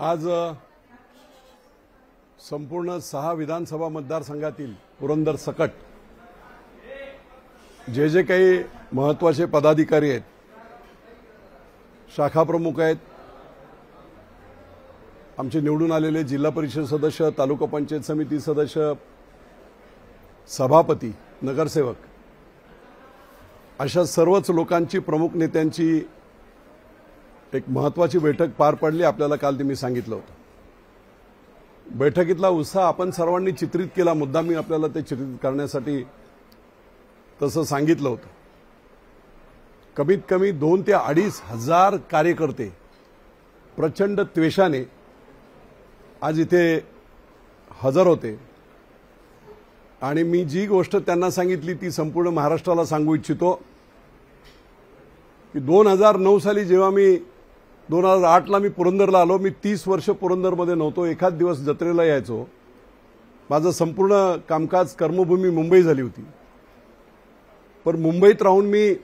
आज संपूर्ण 6 विधानसभा मतदारसंघातील पुरंदर सकट जे काही महत्त्वाचे पदाधिकारी आहेत, शाखा प्रमुख आहेत, आमचे निवडून आलेले जिल्हा परिषद सदस्य, तालुका पंचायत समिती सदस्य, सभापती, नगरसेवक अशा सर्वच लोकांची, प्रमुख नेत्यांची एक महत्त्वाची बैठक पार पडली। आपल्याला काल ते मी सांगितलं होतं। बैठकीतला उत्साह आपण सर्वांनी चित्रित केला, मुद्दा मी आपल्याला ते चित्रित करण्यासाठी तसं सांगितलं होतं। कमीत कमी 2 ते 2.5 हजार कार्यकर्ते प्रचंड त्वेषाने आज इथे हजर होते आणि मी जी गोष्ट त्यांना सांगितली ती संपूर्ण महाराष्ट्राला सांगू इच्छितो की 2009 साली जेव्हा मी 2008ला मी पुरंदरला आलो, मी 30 वर्ष पुरंदरमध्ये नव्हतो, एखाद दिवस जत्रेला यायचो। माझं संपूर्ण कामकाज कर्मभूमी मुंबई झाली होती, पण मुंबईत राहून मी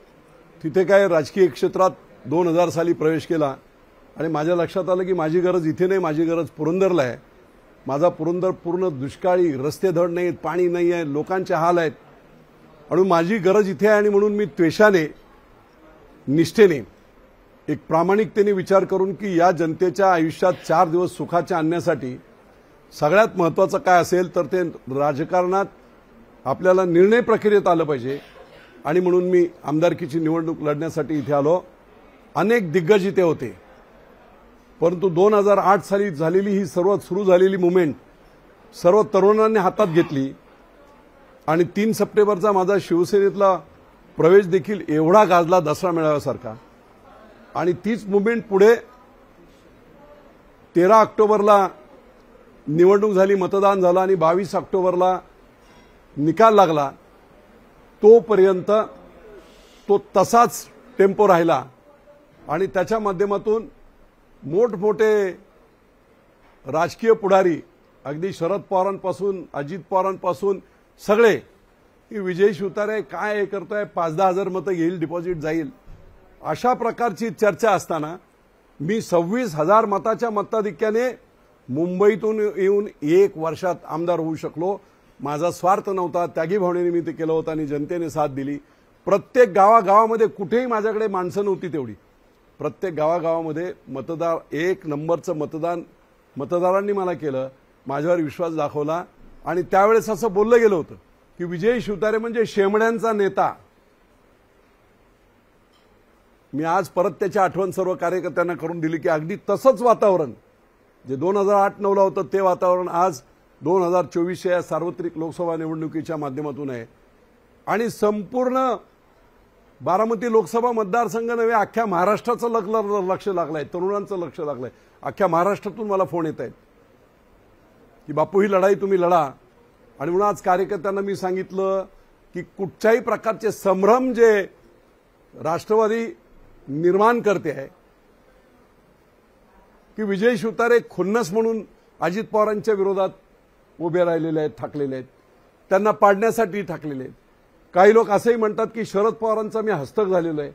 तिथे काय राजकीय क्षेत्रात 2000 साली प्रवेश केला आणि माझ्या लक्षात आलं की माझी गरज इथे नाही, माझी गरज पुरंदरला आहे। माझा पुरंदर पूर्ण दुष्काळी, रस्ते धड नाहीत, पाणी नाही आहे, लोकांचे हाल आहेत आणि माझी गरज इथे आहे। आणि म्हणून मी त्वेषाने, निष्ठेने, एक प्रामाणिकतेने विचार करून की या जनतेच्या आयुष्यात 4 दिवस सुखाचे आणण्यासाठी सगळ्यात महत्त्वाचं काय असेल तर ते राजकारणात आपल्याला निर्णय प्रक्रियेत आलं पाहिजे आणि म्हणून मी आमदारकीची निवडणूक लढण्यासाठी इथे आलो। अनेक दिग्गज इथे होते, परंतु 2008 साली झालेली ही सर्वात सुरू झालेली मुवमेंट सर्व तरुणांनी हातात घेतली आणि 3 सप्टेंबरचा माझा शिवसेनेतला प्रवेश देखील एवढा गाजला दसरा मेळाव्यासारखा। आणि तीच मुवमेंट पुढे 13 ऑक्टोबरला निवडणूक झाली, मतदान झालं आणि 22 ऑक्टोबरला निकाल लागला। तोपर्यंत तो तसाच टेम्पो राहिला आणि त्याच्या माध्यमातून मोठमोठे राजकीय पुढारी, अगदी शरद पवारांपासून अजित पवारांपासून सगळे, की विजय शिवतारे काय हे करतोय, 5-10 हजार मतं येईल, डिपॉझिट जाईल, अशा प्रकारची चर्चा असताना मी 26,000 मताच्या मताधिक्याने मुंबईतून येऊन 1 वर्षात आमदार होऊ शकलो। माझा स्वार्थ नव्हता, त्यागी भावनेने मी ते केलं होतं आणि जनतेने साथ दिली। प्रत्येक गावागावामध्ये कुठेही माझ्याकडे माणसं नव्हती तेवढी, प्रत्येक गावागावामध्ये मतदार 1 नंबरचं मतदान मतदारांनी मला केलं, माझ्यावर विश्वास दाखवला आणि त्यावेळेस असं बोललं गेलं होतं की विजय शिवतारे म्हणजे शेमड्यांचा नेता। मी आज परत त्याची आठवण सर्व कार्यकर्त्यांना करून दिली की अगदी तसंच वातावरण जे 2008-9ला होतं ते वातावरण आज 2024 या सार्वत्रिक लोकसभा निवडणुकीच्या माध्यमातून आहे। आणि संपूर्ण बारामती लोकसभा मतदारसंघ नव्हे, अख्ख्या महाराष्ट्राचं लक्ष लागलंय, तरुणांचं लक्ष लागलंय। अख्ख्या महाराष्ट्रातून मला फोन येत आहेत की बापू ही लढाई तुम्ही लढा। आणि म्हणून आज कार्यकर्त्यांना मी सांगितलं की कुठच्याही प्रकारचे संभ्रम जे राष्ट्रवादी निर्माण करते आहे की विजय शिवतारे खुन्नस म्हणून अजित पवारांच्या विरोधात उभे राहिलेले आहेत, ठाकलेले आहेत, त्यांना पाडण्यासाठी ठाकलेले आहेत। काही लोक असेही म्हणतात की शरद पवारांचा मी हस्तक झालेलो आहे।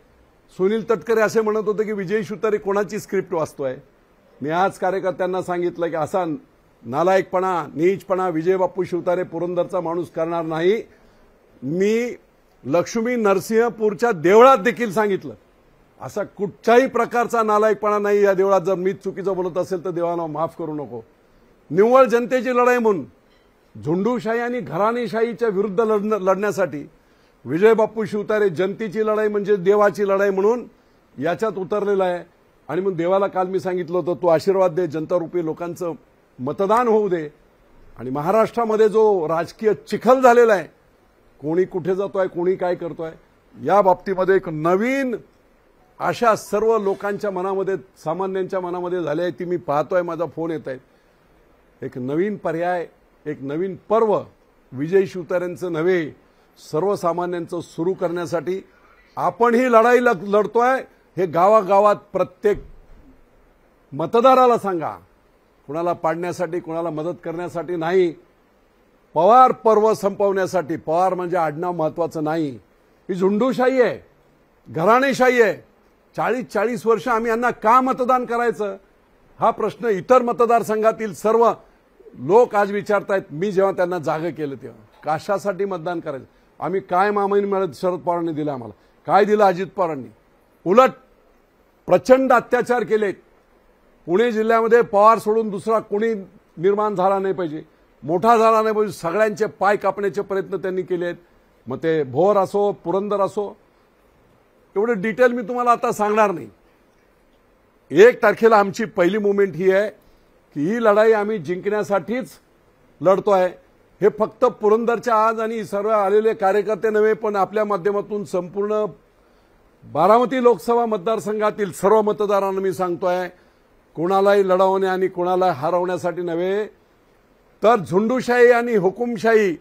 सुनील तटकरे असे म्हणत होते की विजय शिवतारे कोणाची स्क्रिप्ट वाचतोय। मी आज कार्यकर्त्यांना सांगितलं की असा नालायकपणा, नीचपणा विजय बापू शिवतारे पुरंदरचा माणूस करणार नाही। मी लक्ष्मी नरसिंहपूरच्या देवळात देखील सांगितलं असा कुठच्याही प्रकारचा नालायकपणा नाही या देवळात। जर मी चुकीचं बोलत असेल तर देवाला माफ करू नको। निव्वळ जनतेची लढाई म्हणून, झुंडूशाही आणि घराणेशाहीच्या विरुद्ध लढण्यासाठी विजय बापू शिवतारे जनतेची लढाई म्हणजे देवाची लढाई म्हणून याच्यात उतरलेला आहे। आणि मग देवाला काल मी सांगितलं होतं, तू आशीर्वाद दे, जनतारूपी लोकांचं मतदान होऊ दे। आणि महाराष्ट्रामध्ये जो राजकीय चिखल झालेला आहे, कोणी कुठे जातोय, कोणी काय करतोय, या बाबतीमध्ये एक नवीन आशा सर्व लोकांच्या मनामध्ये, सामान्यांच्या मनामध्ये झाली आहे, ती मी पाहतोय, माझा फोन येत आहे। एक नवीन पर्याय, एक नवीन पर्व विजय शिवतारेंचं नव्हे, सर्वसामान्यांचं सुरू करण्यासाठी आपण ही लढाई लढतोय। हे गावागावात प्रत्येक मतदाराला सांगा, कुणाला पाडण्यासाठी, कुणाला मदत करण्यासाठी नाही, पवार पर्व संपवण्यासाठी। पवार म्हणजे आडनाव महत्वाचं नाही, ही झुंडूशाही आहे, घराणेशाही आहे। 40-40 वर्ष आम्ही यांना का मतदान करायचं हा प्रश्न इतर मतदारसंघातील सर्व लोक आज विचारतायत. मी जेव्हा त्यांना जागे केलं तेव्हा कशासाठी मतदान करायचं, आम्ही काय मामाईन मिळत शरद पवारांनी दिलं, आम्हाला काय दिलं अजित पवारांनी, उलट प्रचंड अत्याचार केले. पुणे जिल्ह्यामध्ये पवार सोडून दुसरा कोणी निर्माण झाला नाही पाहिजे, मोठा झाला नाही पाहिजे, सगळ्यांचे पाय कापण्याचे प्रयत्न त्यांनी केले आहेत. मग ते भोर असो पुरंदर असो, एवढे डिटेल मी तुम्हाला आता सांगणार नाही. 1 तारखेला आमची पहिली मुवमेंट ही आहे की ही लढाई आम्ही जिंकण्यासाठीच लढतोय. हे फक्त पुरंदरच्या आज आणि सर्व आलेले कार्यकर्ते नव्हे, पण आपल्या माध्यमातून संपूर्ण बारामती लोकसभा मतदारसंघातील सर्व मतदारांना मी सांगतोय, कोणालाही लढवणे आणि कोणाला हरवण्यासाठी नव्हे, तर झुंडूशाही आणि हुकुमशाही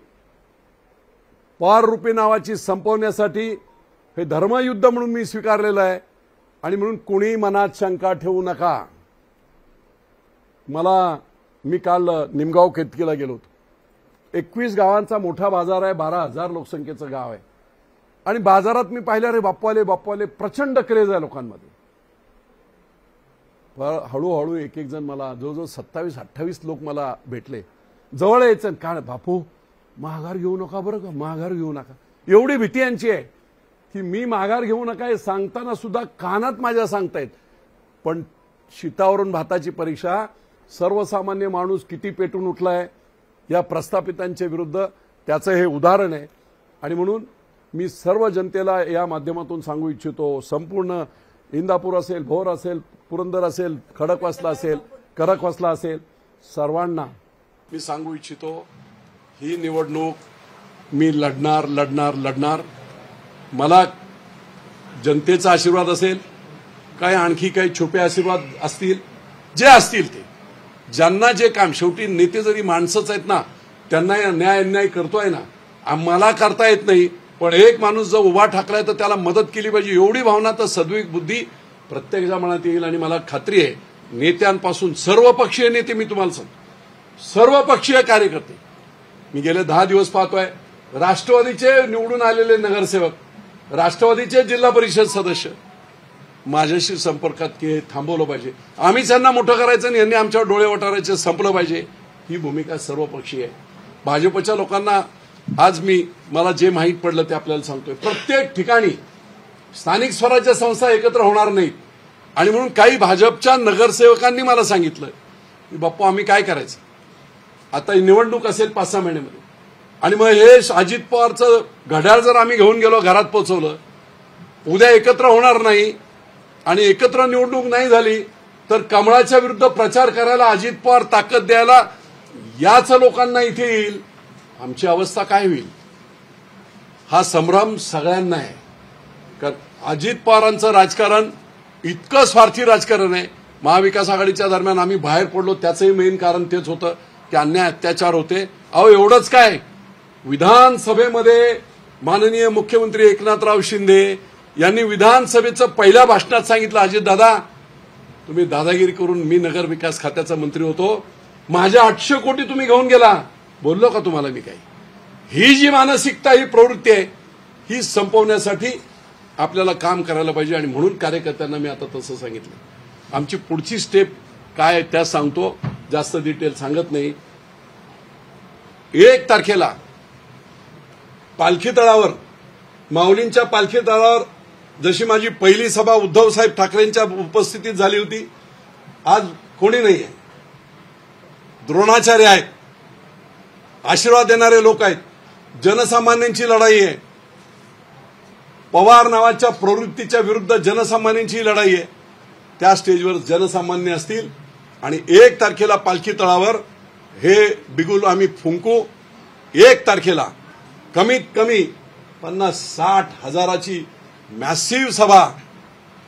पवाररूपी नावाची संपवण्यासाठी हे धर्मयुद्ध म्हणून मी स्वीकारलेलं आहे. आणि म्हणून कोणी मनात शंका ठेवू नका. मी काल निमगाव केतकीला गेलो होतो. 21 गावांचा मोठा बाजार आहे, 12,000 लोकसंख्येचं गाव आहे. आणि बाजारात मी पाहिलं, रे बाप्पाले प्रचंड क्रेज आहे लोकांमध्ये. पण हळूहळू एक जण मला जवळजवळ 27-28 लोक मला भेटले. जवळ यायचं, काय बापू माघार घेऊ नका बरं का, माघार घेऊ नका. एवढी भीती यांची आहे की मी माघार घेऊ नका हे सांगताना सुद्धा कानात माझ्या सांगतायत. पण शीतावरून भाताची परीक्षा, सर्वसामान्य माणूस किती पेटून उठलाय या प्रस्थापितांच्या विरुद्ध, त्याचं हे उदाहरण आहे. आणि म्हणून मी सर्व जनतेला या माध्यमातून सांगू इच्छितो, संपूर्ण इंदापूर असेल, भोर असेल, पुरंदर असेल, खडकवासला असेल, करकवासला असेल, सर्वांना मी सांगू इच्छितो, ही निवडणूक मी लढणार. मला जनतेचा आशीर्वाद असेल, काय आणखी काही छोटे आशीर्वाद असतील, जे असतील ते, ज्यांना जे काम, शेवटी नेते जरी माणसंच आहेत ना, त्यांना न्याय अन्याय करतोय ना, आम्हाला करता येत नाही, पण एक माणूस जर उभा ठाकलाय तर त्याला मदत केली पाहिजे, एवढी भावना तर सद्विक बुद्धी प्रत्येकाच्या मनात येईल. आणि मला खात्री आहे, नेत्यांपासून सर्वपक्षीय नेते, मी तुम्हाला सांगतो, सर्वपक्षीय कार्यकर्ते, मी गेले 10 दिवस पाहतोय, राष्ट्रवादीचे निवडून आलेले नगरसेवक, राष्ट्रवादीचे जिल्हा परिषद सदस्य माझ्याशी संपर्कात थांबवलं पाहिजे. आम्ही त्यांना मोठं करायचं आणि यांनी आमच्यावर डोळे वटारायचे, संपलं पाहिजे. ही भूमिका सर्वपक्षीय आहे. भाजपच्या लोकांना आज मला जे माहीत पडलं ते आपल्याला सांगतोय. प्रत्येक ठिकाणी स्थानिक स्वराज्य संस्था एकत्र होणार नाहीत. आणि म्हणून काही भाजपच्या नगरसेवकांनी मला सांगितलं की बाप्पा आम्ही काय करायचं, आता निवडणूक असेल 5-6 महिन्यामध्ये, आणि मग हे अजित पवारचं घड्याळ जर आम्ही घेऊन गेलो, घरात पोहोचवलं, उद्या एकत्र होणार नाही आणि एकत्र निवडणूक नाही झाली तर कमळाच्या विरुद्ध प्रचार करायला अजित पवार ताकद द्यायला याच लोकांना इथे येईल, आमची अवस्था काय होईल. हा संभ्रम सगळ्यांना आहे. कारण अजित पवारांचं राजकारण इतकं स्वार्थी राजकारण आहे. महाविकास आघाडीच्या दरम्यान आम्ही बाहेर पडलो, त्याचंही मेन कारण तेच होतं की अन्याय अत्याचार होते. अहो एवढंच काय, विधानसभेमध्ये माननीय मुख्यमंत्री एकनाथराव शिंदे यांनी विधानसभेचं पहिल्या भाषणात सांगितलं, अजित दादा तुम्ही दादागिरी करून, मी नगर विकास खात्याचा मंत्री होतो, माझ्या 800 कोटी तुम्ही घेऊन गेला, बोललो का तुम्हाला मी काही. ही जी मानसिकता, ही प्रवृत्ती आहे, ही संपवण्यासाठी आपल्याला काम करायला पाहिजे. आणि म्हणून कार्यकर्त्यांना मी आता तसं सांगितलं. आमची पुढची स्टेप काय आहे त्या सांगतो, जास्त डिटेल सांगत नाही. 1 तारखेला पालखी तळावर, माऊलींच्या पालखी तळावर जशी माझी पहिली सभा उद्धवसाहेब ठाकरेंच्या उपस्थितीत झाली होती, आज कोणी नाही आहे, द्रोणाचार्य आहेत, आशीर्वाद देणारे लोक आहेत, जनसामान्यांची लढाई आहे, पवार नावाच्या प्रवृत्तीच्या विरुद्ध जनसामान्यांची लढाई आहे. त्या स्टेजवर जनसामान्य असतील आणि 1 तारखेला पालखी तळावर हे बिगुल आम्ही फुंकू. 1 तारखेला कमीत कमी 50-60 हजाराची मॅसिव्ह सभा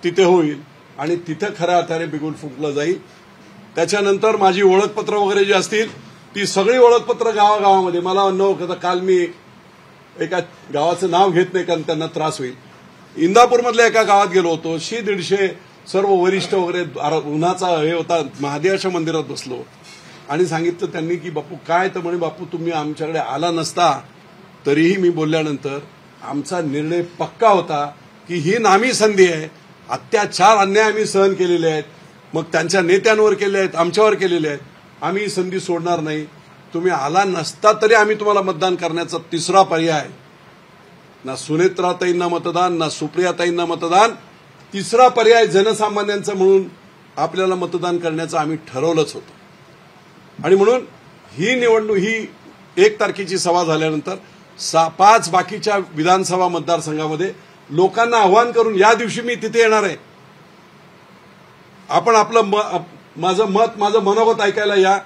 तिथे होईल आणि तिथे खऱ्या अर्थाने बिगुल फुंकलं जाईल. त्याच्यानंतर माझी ओळखपत्र वगैरे जी असतील ती सगळी ओळखपत्र गावागावामध्ये, मला न काल मी एका गावाचं नाव घेत नाही कारण त्यांना त्रास होईल, इंदापूरमधल्या एका गावात गेलो होतो, 100-150 सर्व वरिष्ठ वगैरे, उन्हाचा हे होता, महादेवाच्या मंदिरात बसलो आणि सांगितलं त्यांनी की बापू काय, तर म्हणे बापू तुम्ही आमच्याकडे आला नसता तरीही मी बोलल्यानंतर आमचा निर्णय पक्का होता की ही नामी संधी आहे, अत्याचार अन्याय आम्ही सहन केलेले आहेत, मग त्यांच्या नेत्यांवर केले आहेत, आमच्यावर केलेले आहेत. आम्ही संधी सोडणार नाही. तुम्ही आला नसता तरी आम्ही तुम्हाला मतदान करण्याचा तिसरा पर्याय. ना सुनेत्राताईंना मतदान, ना सुप्रियाताईंना मतदान. तिसरा पर्याय जनसामान्यांचा म्हणून आपल्याला मतदान करण्याचं आम्ही ठरवलंच होतं. आणि म्हणून ही निवडणूक, ही 1 तारखेची सभा झाल्यानंतर 5 बाकीच्या विधानसभा मतदारसंघामध्ये लोकांना आव्हान करून या दिवशी मी तिथे येणार आहे. आपण आपलं माझं मनोगत ऐकायला या,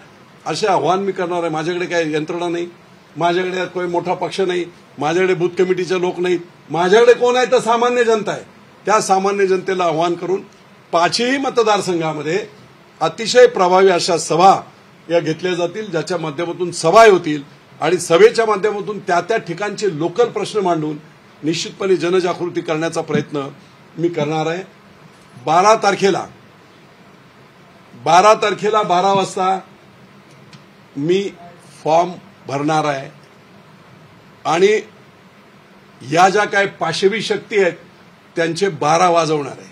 असे आव्हान मी करणार आहे. माझ्याकडे काही यंत्रणा नाही, माझ्याकडे काही मोठा पक्ष नाही, माझ्याकडे बूथ कमिटीचे लोक नाहीत. माझ्याकडे कोण आहे तर सामान्य जनता आहे. त्या सामान्य जनतेला आव्हान करून 5ही मतदारसंघामध्ये अतिशय प्रभावी अशा सभा या घेतल्या जातील, ज्याच्या माध्यमातून सभा होतील आणि सभेच्या माध्यमातून त्या त्या ठिकाणचे लोकल प्रश्न मांडून निश्चितपणे जनजागृती करण्याचा प्रयत्न मी करणार आहे. 12 तारखेला 12 वाजता मी फॉर्म भरणार आहे आणि या ज्या काय पाशवी शक्ती आहेत त्यांचे 12 वाजवणार आहे.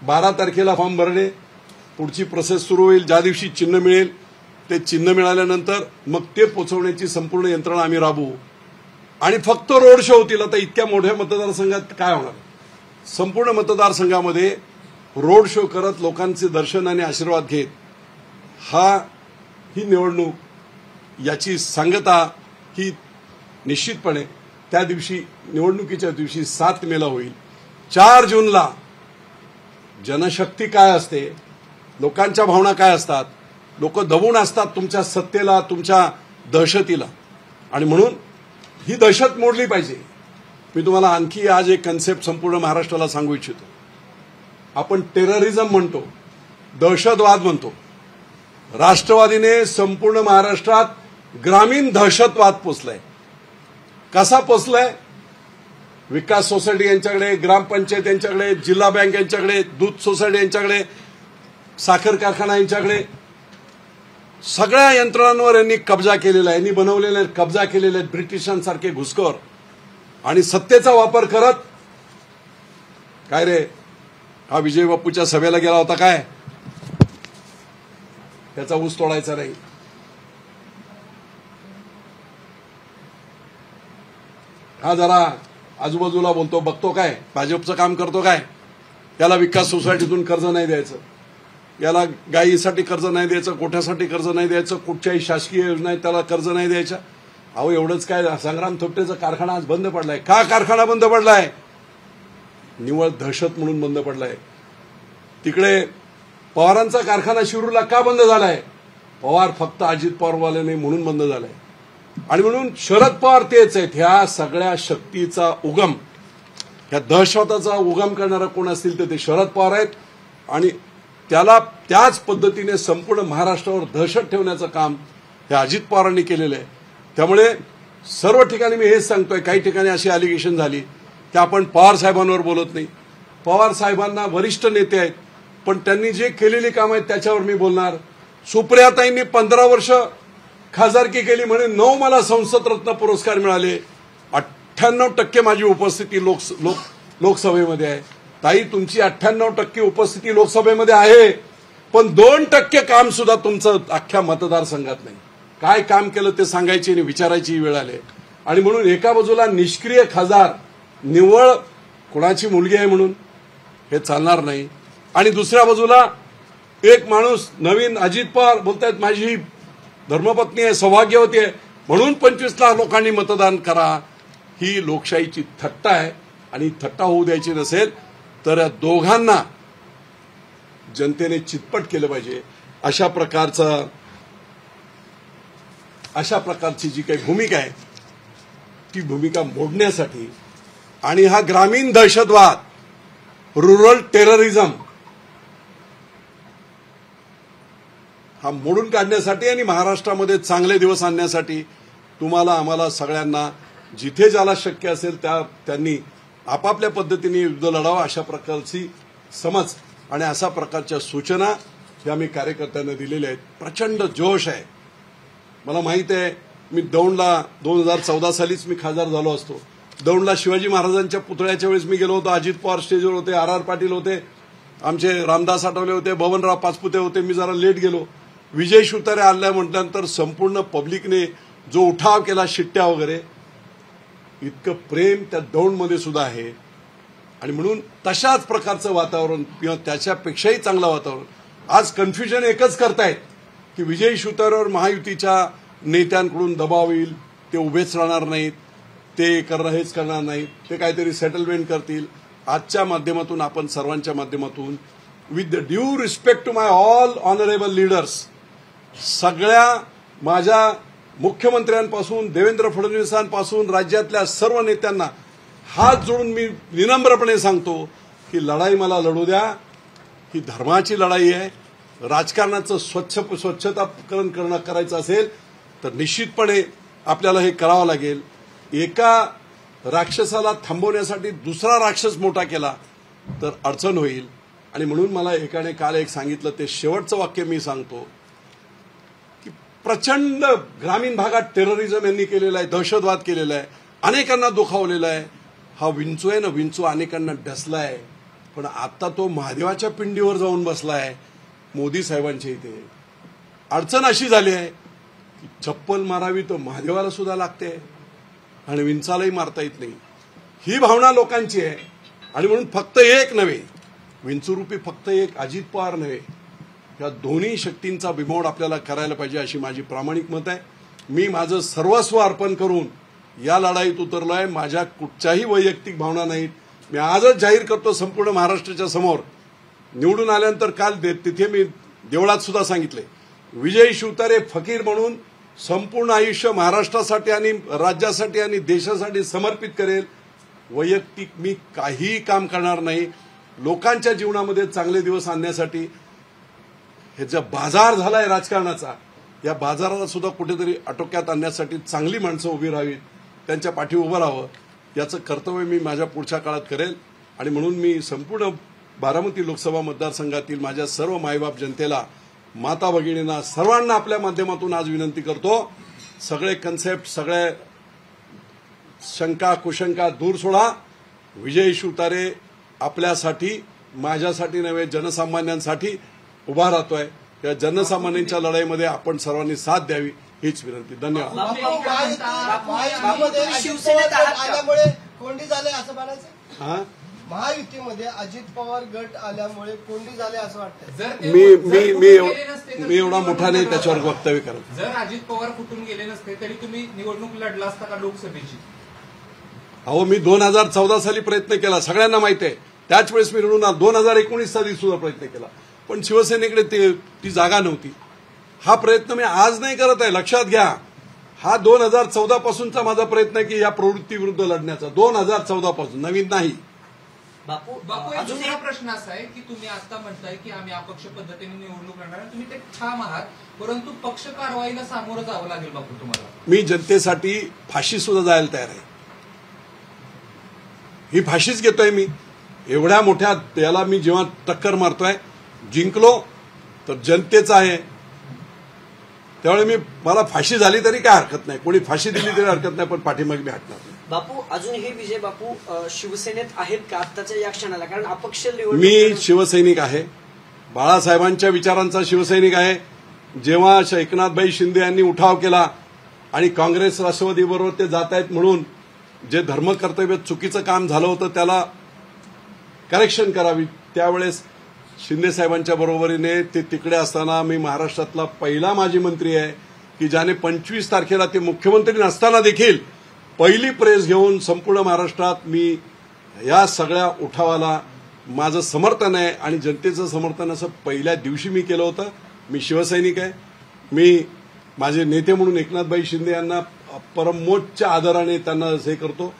12 तारखेला फॉर्म भरणे, पुढची प्रोसेस सुरू होईल. ज्या दिवशी चिन्ह मिळेल ते चिन्ह मिळाल्यानंतर मग ते पोचवण्याची संपूर्ण यंत्रणा आम्ही राबवू आणि फक्त रोड शो होतील. आता इतक्या मोठ्या मतदारसंघात काय होणार? संपूर्ण मतदारसंघामध्ये रोड शो करत लोकांचे दर्शन आणि आशीर्वाद घेत ही निवडणूक याची सांगता ही निश्चितपणे त्या दिवशी, निवडणुकीच्या दिवशी 7 मेला होईल. 4 जूनला जनशक्ती काय असते, लोकांच्या भावना काय असतात, लोक दबून असतात तुमच्या सत्तेला, तुमच्या दहशतीला. आणि म्हणून ही दहशत मोडली पाहिजे. मी तुम्हाला आणखी आज एक कन्सेप्ट संपूर्ण महाराष्ट्राला सांगू इच्छितो. आपण टेररिझम म्हणतो, दहशतवाद म्हणतो. राष्ट्रवादीने संपूर्ण महाराष्ट्रात ग्रामीण दहशतवाद पोचलाय. कसा पोचलाय? विकास सोसायटी यांच्याकडे, ग्रामपंचायत यांच्याकडे, जिल्हा बँक यांच्याकडे, दूध सोसायटी यांच्याकडे, साखर कारखाना यांच्याकडे, सगळ्या यंत्रणांवर यांनी कब्जा केलेला आहे. यांनी बनवलेले कब्जा केलेले आहेत ब्रिटिशांसारखे घुसखोर. आणि सत्तेचा वापर करत, काय रे हा विजय बापूच्या सभेला गेला होता काय, त्याचा ऊस तोडायचा नाही. हा जरा आजूबाजूला बोलतो, बघतो काय, भाजपचं काम करतो काय, याला विकास सोसायटीतून कर्ज नाही द्यायचं, याला गायीसाठी कर्ज नाही द्यायचं, कोठ्यासाठी कर्ज नाही द्यायचं, कुठच्याही शासकीय योजना आहे त्याला कर्ज नाही द्यायच्या. अहो एवढंच काय, संग्राम थोपटेचा कारखाना आज बंद पडलाय. का कारखाना बंद पडलाय? निव्वळ दहशत म्हणून बंद पडलाय. तिकडे पवारांचा कारखाना शिरूरला का बंद झालाय? पवार फक्त अजित पवारवाले नाही म्हणून बंद झालाय. आणि म्हणून शरद पवार तेच आहेत. ह्या सगळ्या शक्तीचा उगम, ह्या दहशताचा उगम करणारा कोण असतील तर ते शरद पवार आहेत. आणि त्याला त्याच पद्धतीने संपूर्ण महाराष्ट्रावर दहशत ठेवण्याचं काम हे अजित पवारांनी केलेलं आहे. त्यामुळे सर्व ठिकाणी मी हेच सांगतोय, काही ठिकाणी अशी अलिगेशन झाली की आपण पवार साहेबांवर बोलत नाही. पवार साहेबांना वरिष्ठ नेते आहेत, पण त्यांनी जे केलेली कामं आहेत त्याच्यावर मी बोलणार. सुप्रियाताईंनी 15 वर्ष खासदारकी केली म्हणे 9 मला संसद रत्न पुरस्कार मिळाले. 98% माझी उपस्थिती लोकसभेमध्ये आहे. ताई तुमची 98% उपस्थिती लोकसभेमध्ये आहे, पण 2% काम सुद्धा तुमचं अख्ख्या मतदारसंघात नाही. काय काम केलं ते सांगायची आणि विचारायची वेळ आली. आणि म्हणून एका बाजूला निष्क्रिय खासदार, निव्वळ कुणाची मुलगी आहे म्हणून हे चालणार नाही. आणि दुसऱ्या बाजूला एक माणूस नवीन अजित पवार बोलतायत माझी धर्मपत्नी आहे, सौभाग्यवती आहे म्हणून 25 लाख लोकांनी मतदान करा. ही लोकशाहीची थट्टा आहे आणि थट्टा होऊ द्यायची नसेल तर या दोघांना जनतेने चितपट केलं पाहिजे. अशा प्रकारची जी काही भूमिका आहे ती भूमिका मोडण्यासाठी आणि हा ग्रामीण दहशतवाद, रुरल टेररिझम हा मोडून काढण्यासाठी आणि महाराष्ट्रामध्ये चांगले दिवस आणण्यासाठी तुम्हाला आम्हाला सगळ्यांना जिथे ज्याला शक्य असेल त्यांनी आपापल्या पद्धतीने युद्ध लढावं अशा प्रकारची समज आणि अशा प्रकारच्या सूचना या मी कार्यकर्त्यांना दिलेल्या आहेत. प्रचंड जोश आहे. मला माहित आहे मी दौंडला 2014 सालीच मी खासदार झालो असतो. दौंडला शिवाजी महाराजांच्या पुतळ्याच्या वेळेस मी गेलो होतो. अजित पवार स्टेजवर होते, आर पाटील होते, आमचे रामदास आठवले होते, बबनराव पाचपुते होते, मी जरा लेट गेलो. विजय शिवतारे आल्या म्हटल्यानंतर संपूर्ण पब्लिकने जो उठाव केला, शिट्ट्या वगैरे, इतकं प्रेम त्या दौंडमध्ये सुद्धा आहे. आणि म्हणून तशाच प्रकारचं वातावरण किंवा त्याच्यापेक्षाही चांगलं वातावरण. आज कन्फ्युजन एकच करतायत की विजय शिवतारेवर महायुतीच्या नेत्यांकडून दबाव येईल, ते उभेच राहणार नाहीत, ते हेच करणार नाहीत, ते काहीतरी सेटलमेंट करतील. आजच्या माध्यमातून आपण सर्वांच्या माध्यमातून with the due respect to my all honourable leaders, सगळ्या माझ्या मुख्यमंत्र्यांपासून देवेंद्र फडणवीसांपासून राज्यातल्या सर्व नेत्यांना हात जोडून मी विनम्रपणे सांगतो की लढाई मला लढू द्या. ही धर्माची लढाई आहे. राजकारणाचं स्वच्छताकरण करायचं असेल तर निश्चितपणे आपल्याला हे करावं लागेल. एका राक्षसाला थांबवण्यासाठी दुसरा राक्षस मोठा केला तर अडचण होईल. आणि म्हणून मला एकाने काल एक सांगितलं, ते शेवटचं वाक्य मी सांगतो की प्रचंड ग्रामीण भागात टेररिझम यांनी केलेला आहे, दहशतवाद केलेला आहे, अनेकांना दुखावलेला आहे. हा विंचू आहे ना, विंचू अनेकांना डसलाय, पण आता तो महादेवाच्या पिंडीवर जाऊन बसलाय मोदी साहेबांच्या इथे. अडचण अशी झाली आहे की चप्पल मारावी तर महादेवाला सुद्धा लागते आणि विंचालाही मारता येत नाही. ही भावना लोकांची आहे. आणि म्हणून फक्त एक नव्हे, विंचूरूपी फक्त एक अजित पवार नव्हे, या दोन्ही शक्तींचा बिमोड आपल्याला करायला पाहिजे अशी माझी प्रामाणिक मत आहे. मी माझं सर्वस्व अर्पण करून या लढाईत उतरलो आहे. माझ्या कुठच्याही वैयक्तिक भावना नाहीत. मी आजच जाहीर करतो संपूर्ण महाराष्ट्राच्या समोर, निवडून आल्यानंतर काल तिथे मी देवळात सुद्धा सांगितले, विजय शिवतारे फकीर म्हणून संपूर्ण आयुष्य महाराष्ट्रासाठी आणि राज्यासाठी आणि देशासाठी समर्पित करेल. वैयक्तिक मी काहीही काम करणार नाही. लोकांच्या जीवनामध्ये चांगले दिवस आणण्यासाठी हे जो बाजार झालाय राजकारणाचा, या बाजाराला सुद्धा कुठेतरी आटोक्यात आणण्यासाठी चांगली माणसं उभी राहावीत, त्यांच्या पाठी उभं राहावं, याचं कर्तव्य मी माझ्या पुढच्या काळात करेल. आणि म्हणून मी संपूर्ण बारामती लोकसभा मतदारसंघातील माझ्या सर्व मायबाप जनतेला, माता भगिनींना, सर्वांना आपल्या माध्यमातून आज विनंती करतो, सगळे कन्सेप्ट, सगळे शंका कुशंका दूर सोडा. विजय शिवतारे आपल्यासाठी, माझ्यासाठी नव्हे, जनसामान्यांसाठी उभा राहतोय. या जनसामान्यांच्या लढाईमध्ये आपण सर्वांनी साथ द्यावी हीच विनंती. धन्यवाद. शिवसेनेत आल्यामुळे कोंडी झाले असं म्हणायचं? महायुतीमध्ये अजित पवार गट आल्यामुळे कोंडी झाले असं वाटतं? मी एवढा मोठा नाही त्याच्यावर वक्तव्य करत. जर अजित पवार कुठून गेले नसते तरी तुम्ही निवडणूक लढला असता का लोकसभेची? अहो, मी 2014 साली प्रयत्न केला, सगळ्यांना माहिती आहे. त्याच वेळेस मी लढून 2019 साली सुद्धा प्रयत्न केला, पण शिवसेनेकडे ती जागा नव्हती. हा प्रयत्न मी आज नाही करत आहे, लक्षात घ्या. हा 2014 पासूनचा माझा प्रयत्न आहे की या प्रवृत्तीविरुद्ध लढण्याचा. 2014 पासून, नवीन नाही. बापू, एक दुसरा प्रश्न असा आहे की तुम्ही आता म्हणताय की आम्ही अपक्ष पद्धतीने निवडणूक लढणार, तुम्ही ते ठाम आहात, परंतु पक्ष कारवाईला सामोरं जावं लागेल बापू तुम्हाला. मी जनतेसाठी फाशी सुद्धा जायला तयार आहे. ही फाशीच घेतोय मी. एवढ्या मोठ्या याला मी जेव्हा टक्कर मारतोय, जिंकलो तर जनतेचा आहे, त्यावेळी मला फाशी झाली तरी काय हरकत नाही, कोणी फाशी दिली तरी हरकत नाही, पण पाठीमागे मी हटणार नाही. बापू, अजून हे विजय बापू शिवसेनेत आहेत का आत्ताच्या या क्षणाला? कारण अपक्ष मी शिवसैनिक आहे, बाळासाहेबांच्या विचारांचा शिवसैनिक आहे. जेव्हा एकनाथभाई शिंदे यांनी उठाव केला आणि काँग्रेस राष्ट्रवादीबरोबर ते जात आहेत म्हणून जे धर्मकर्तव्य चुकीचं काम झालं होतं त्याला करेक्शन करावी, त्यावेळेस शिंदे साहेबांच्या बरोबरीने ते तिकडे असताना मी महाराष्ट्रातला पहिला माजी मंत्री आहे की ज्याने 25 तारखेला ते मुख्यमंत्री नसताना देखील पहिली प्रेस घेऊन संपूर्ण महाराष्ट्रात मी या सगळ्या उठावाला माझं समर्थन आहे आणि जनतेचं समर्थन असं पहिल्या दिवशी मी केलं होतं. मी शिवसैनिक आहे. मी माझे नेते म्हणून एकनाथभाई शिंदे यांना परमोच्च आदराने त्यांना हे करतो.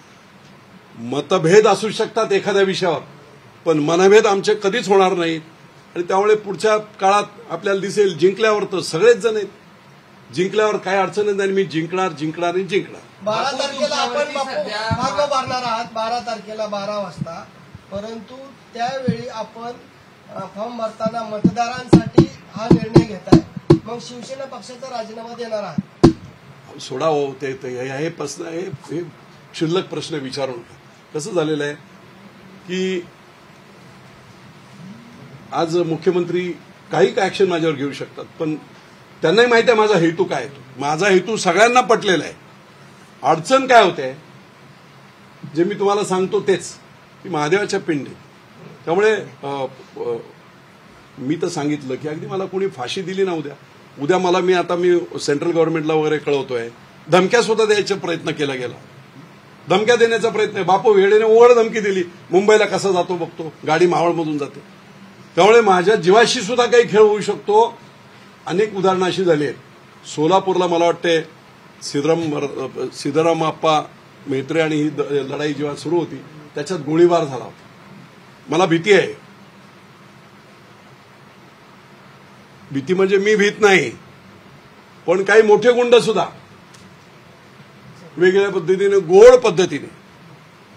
मतभेद असू शकतात एखाद्या विषयावर, पण मनभेद आमचे कधीच होणार नाहीत. आणि त्यामुळे पुढच्या काळात आपल्याला दिसेल, जिंकल्यावर तर सगळेच जण आहेत, जिंकल्यावर काय अडचण नाही. मी जिंकणार आणि जिंकणार. 12 तारखेला आपण मार्ग मारणार आहात, 12 तारखेला 12 वाजता, परंतु त्यावेळी आपण फॉर्म भरताना मतदारांसाठी हा निर्णय घेताय, मग शिवसेना पक्षाचा राजीनामा देणार आहात? सोडा हो, हे प्रश्न, हे क्षुल्लक प्रश्न विचारू नका. कसं झालेलं आहे की आज मुख्यमंत्री काही ऍक्शन माझ्यावर घेऊ शकतात, पण त्यांनाही माहिती आहे माझा हेतू काय आहे. माझा हेतू सगळ्यांना पटलेला आहे. अडचण काय होते जे मी तुम्हाला सांगतो तेच की महादेवाच्या पिंडी. त्यामुळे मी तर सांगितलं की अगदी मला कोणी फाशी दिली ना उद्या मला मी सेंट्रल गव्हर्नमेंटला वगैरे कळवतोय, धमक्या सुद्धा द्यायचा प्रयत्न केला गेला, धमक्या देण्याचा प्रयत्न आहे. बापू वेडेने उघड धमकी दिली, मुंबईला कसा जातो बघतो, गाडी मावळमधून जाते. त्यामुळे माझ्या जीवाशी सुद्धा काही खेळ होऊ शकतो. अनेक उदाहरणं अशी झाली आहेत. सोलापूरला मला वाटते सिद्धराम आप्पा मेत्रे आणि ही लढाई जेव्हा सुरू होती त्याच्यात गोळीबार झाला होता. मला भीती आहे. भीती म्हणजे मी भीत नाही, पण काही मोठे गुंड सुद्धा वेगळ्या पद्धतीने गोड पद्धतीने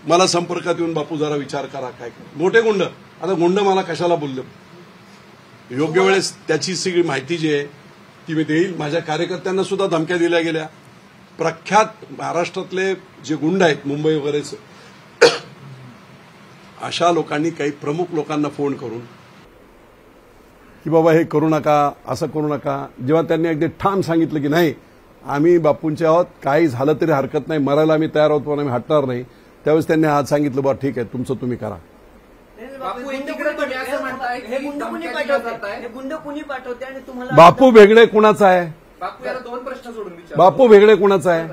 मला संपर्कात येऊन बापू जरा विचार करा काय मोठे गुंड. आता गुंड मला कशाला बोलले, योग्य वेळेस त्याची सगळी माहिती जी आहे ती मी देईल. माझ्या कार्यकर्त्यांना सुद्धा धमक्या दिल्या गेल्या. प्रख्यात महाराष्ट्रातले जे गुंड आहेत मुंबई वगैरेच अशा लोकांनी काही प्रमुख लोकांना फोन करून की बाबा हे करू नका, असं करू नका. जेव्हा त्यांनी अगदी ठाम सांगितलं की नाही आम्ही बापूंचे आहोत, काही झालं तरी हरकत नाही, मरायला आम्ही तयार आहोत पण आम्ही हटणार नाही, त्यावेळेस त्यांनी आज सांगितलं बा ठीक आहे तुमचं तुम्ही करा. बापू भेगडे कुणाचा आहे? बापू भेगडे कुणाचा आहे?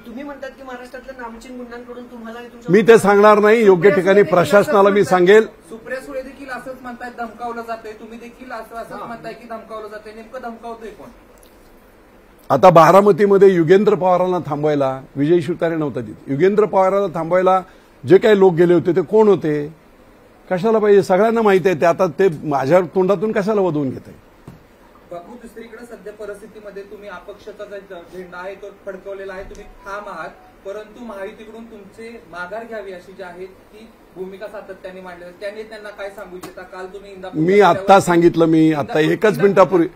तुम्ही म्हणतात की महाराष्ट्रातल्या नामचीन गुंडांकडून तुम्हाला मी ते सांगणार नाही. योग्य ठिकाणी प्रशासनाला मी सांगेल. सुप्रिया सुळे देखील असंच म्हणतायत धमकावलं जातंय, तुम्ही देखील असंच म्हणताय की धमकावलं जातंय, नेमकं धमकावतोय कोण? आता बारामतीमध्ये युगेंद्र पवारांना थांबवायला विजय शिवतारे नव्हता तिथे. युगेंद्र पवारांना थांबवायला जे काही लोक गेले होते ते कोण होते, कशाला पाहिजे, सगळ्यांना माहिती आहे. ते आता ते माझ्या तोंडातून कशाला वधवून घेत आहे. बापू दुसरीकडे सध्या परिस्थितीमध्ये तुम्ही अपक्षाचा झेंडा आहे तो फडकवलेला आहे, तुम्ही ठाम आहात, परंतु महायुतीकडून तुमचे माघार घ्यावी अशी जी आहे ती भूमिका सातत्याने मांडली. त्यांनी त्यांना काय सांगू इच्छिता? काल तुम्ही मी आत्ता सांगितलं, मी आता एकच मिनिटापूर्वी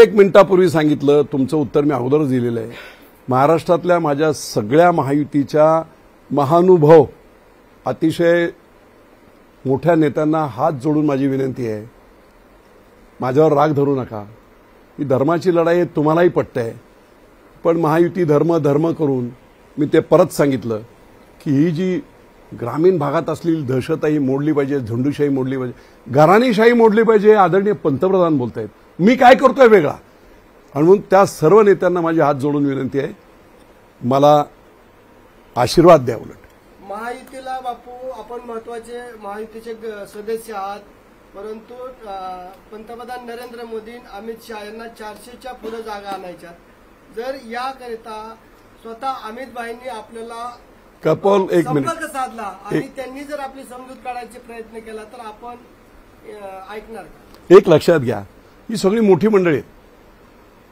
एक मिनिटापूर्वी सांगितलं, तुमचं उत्तर मी अगोदरच दिलेलं आहे. महाराष्ट्रातल्या माझ्या सगळ्या महायुतीच्या महानुभव अतिशय मोठ्या नेत्यांना हात जोडून माझी विनंती आहे, माझ्यावर राग धरू नका. ही धर्माची लढाई आहे, तुम्हालाही पटतंय, पण महायुती धर्म करून मी ते परत सांगितलं की ही जी ग्रामीण भागात असलेली दहशत आहे ही मोडली पाहिजे, झुंडूशाही मोडली पाहिजे, घराणीशाही मोडली पाहिजे. आदरणीय पंतप्रधान बोलतायत, मी काय करतोय वेगळा. आणि म्हणून त्या सर्व नेत्यांना माझी हात जोडून विनंती आहे, मला आशीर्वाद द्या. उलट महायुतीला बापू आपण महत्वाचे महायुतीचे सदस्य आहात, परंतु पंतप्रधान नरेंद्र मोदी अमित शहा यांना 400च्या पुढे जागा आणायच्यात. जर याकरिता स्वतः अमित भाईंनी आपल्याला कपोल एक मिनिट संपर्क साधला आणि त्यांनी जर आपली समजूत काढायचा प्रयत्न केला तर आपण ऐकणार का? एक लक्षात घ्या, ही सगळी मोठी मंडळी आहेत.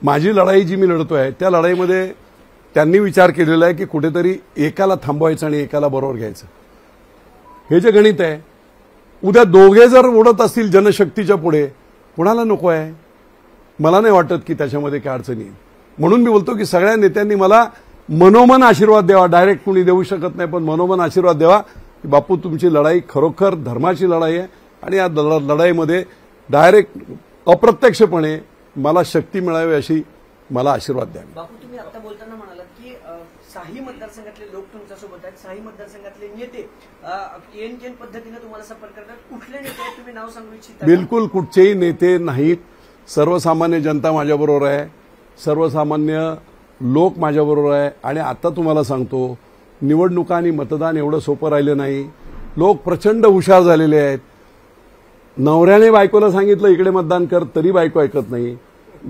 माझी लढाई जी मी लढतोय त्या लढाईमध्ये त्यांनी विचार केलेला आहे की कुठेतरी एकाला थांबवायचं आणि एकाला बरोबर घ्यायचं. हे जे गणित आहे, उद्या दोघे जर उडत असतील जनशक्तीच्या पुढे, कुणाला नको आहे? मला नाही वाटत की त्याच्यामध्ये काय अडचणी येईल. म्हणून मी बोलतो की सगळ्या नेत्यांनी मला मनोमन आशीर्वाद द्यावा. डायरेक्ट कुणी देऊ शकत नाही, पण मनोमन आशीर्वाद द्यावा की बापू तुमची लढाई खरोखर धर्माची लढाई आहे आणि या लढाईमध्ये डायरेक्ट अप्रत्यक्षपणे मला शक्ती मिळावी अशी मला आशीर्वाद द्यावा. बापू तुम्ही आता बोलताना म्हणालात की साही मतदारसंघातले लोक तुमच्यासोबत आहेत, साही मतदारसंघातले नेते एन पद्धतीने तुम्हाला संपर्क करतात. कुठले नेते आहेत तुम्ही नाव सांगू इच्छिता? बिलकुल कुठचेही नेते नाहीत. सर्वसामान्य जनता माझ्याबरोबर आहे, सर्वसामान्य लोक माझ्याबरोबर आहे. आणि आता तुम्हाला सांगतो, निवडणुका आणि मतदान एवढं सोपं राहिलं नाही. लोक प्रचंड हुशार झालेले आहेत. नवऱ्याने बायकोला सांगितलं इकडे मतदान कर तरी बायको ऐकत नाही.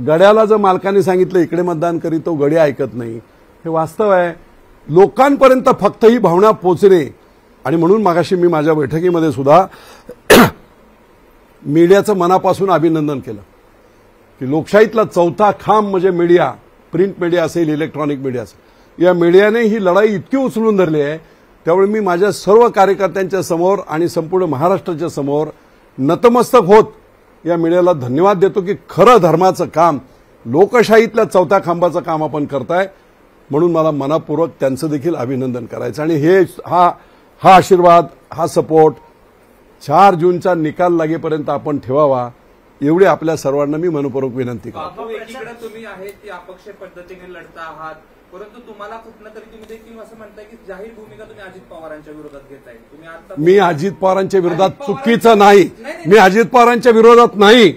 गड्याला जर मालकाने सांगितलं इकडे मतदान करी तो गड्या ऐकत नाही. हे वास्तव आहे. लोकांपर्यंत फक्त ही भावना पोचणे. आणि म्हणून मागाशी मी माझ्या बैठकीमध्ये सुद्धा मीडियाचं मनापासून अभिनंदन केलं की लोकशाहीतला चौथा खांब म्हणजे मीडिया, प्रिंट मीडिया असेल, इलेक्ट्रॉनिक मीडिया असेल, या मीडियाने ही लढाई इतकी उचलून धरली आहे. त्यामुळे मी माझ्या सर्व कार्यकर्त्यांच्या समोर आणि संपूर्ण महाराष्ट्राच्या समोर नतमस्तक होत या मीडियाला धन्यवाद देतो की खरं धर्माचं काम, लोकशाहीतल्या चौथ्या खांबाचं काम आपण करताय. म्हणून मला मनापूर्वक त्यांचं देखील अभिनंदन करायचं. आणि हे हा आशीर्वाद, हा सपोर्ट 4 जूनचा निकाल लागेपर्यंत आपण ठेवावा, एवढी आपल्या सर्वांना मी मनपूर्वक विनंती करतो. बापू, एकीकडे तुम्ही आहेत ती अपक्ष पद्धतीने लढता आहात, परंतु तुम्हाला कुठनं तरी तुम्ही देखील असं म्हणताय की जाहीर भूमिका तुम्ही अजित पवारांच्या विरोधात घेताय. तुम्ही आता मी अजित पवारांच्या विरोधात चुकीचं नाही, मी अजित पवारांच्या विरोधात नाही,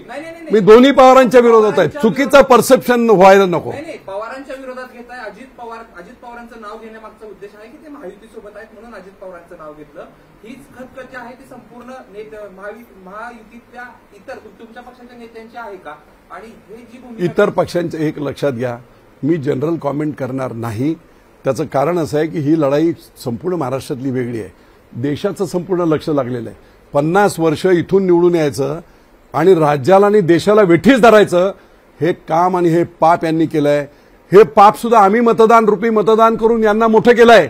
मी दोन्ही पवारांच्या विरोधात आहे. चुकीचं परसेप्शन व्हायला नको. नाही, पवारांच्या विरोधात घेताय. अजित पवारांचं नाव घेण्यामागचा उद्देश आहे की ते महायुतीसोबत आहेत म्हणून अजित पवारांचं नाव घेतलं. हीच खतखत आहे ती संपूर्ण महायुतीतल्या इतर तुमच्या पक्षाच्या नेत्यांची आहे का? आणि हे जी भूमिका इतर पक्षांचे एक लक्षात घ्या, मी जनरल कॉमेंट करणार नाही. त्याचं कारण असं आहे की ही लढाई संपूर्ण महाराष्ट्रातली वेगळी आहे. देशाचं संपूर्ण लक्ष लागलेलं आहे. 50 वर्ष इथून निवडून यायचं आणि राज्याला आणि देशाला वेठीस धरायचं, हे काम आणि हे पाप यांनी केलंय. हे पाप सुद्धा आम्ही मतदान करून यांना मोठं केलंय.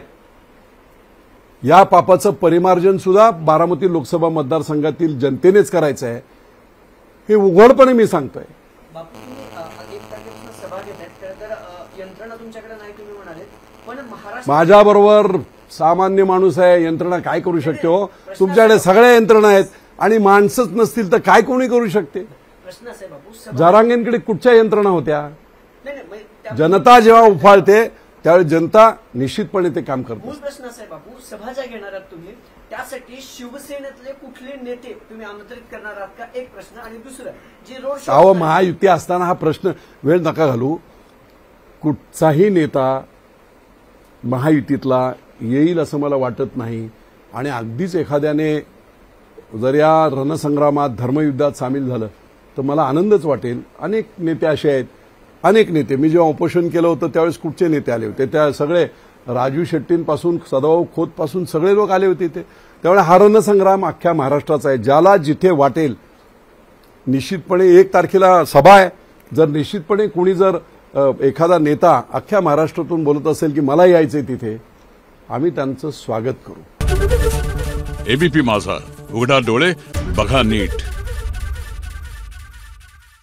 या पापाचं परिमार्जन सुद्धा बारामती लोकसभा मतदारसंघातील जनतेनेच करायचं आहे, हे उघडपणे मी सांगतोय. बापू, तुम्ही 1 तारखेपासून सभा घेत आहेत, खरं तर यंत्रणा तुमच्याकडे नाही तुम्ही म्हणाले, पण महाराष्ट्र माझ्याबरोबर सामान्य माणूस आहे, यंत्रणा काय करू शकते हो? तुमच्याकडे सगळ्या यंत्रणा आहेत आणि माणसंच नसतील तर काय कोणी करू शकते? प्रश्न असा आहे बापू, जरांगेंकडे कुठच्या यंत्रणा होत्या? नाही नाही, म्हणजे त्या- जनता जेव्हा उफाळते त्यावेळी जनता निश्चितपणे ते काम करते. मूळ प्रश्न असा आहे बापू, सभा ज्या घेणार आहात तुम्ही त्यासाठी शिवसेनेतले कुठले नेते तुम्ही आमंत्रित करणार आहात का? एक प्रश्न. आणि दुसरं, जी रोड शो अहो, महायुती असताना हा प्रश्न वेळ नका घालू. कुठचाही नेता महायुतीतला येईल असं मला वाटत नाही. आणि अगदीच एखाद्याने जर या रणसंग्रामात धर्मयुद्धात सामील झालं तर मला आनंदच वाटेल. अनेक नेते असे आहेत, अनेक नेते. मी जेव्हा उपोषण केलं होतं त्यावेळेस कुठचे नेते आले होते? त्या सगळे राजू शेट्टींपासून सदाभाऊ खोतपासून सगळे लोक आले होते. त्यामुळे हा रणसंग्राम अख्ख्या महाराष्ट्राचा आहे. ज्याला जिथे वाटेल निश्चितपणे 1 तारखेला सभा आहे. जर निश्चितपणे कुणी जर एखादा नेता अख्ख्या महाराष्ट्रातून बोलत असेल की मला यायचंय तिथे, आम्ही त्यांचं स्वागत करू. एबीपी माझा, उघडा डोळे बघा नीट.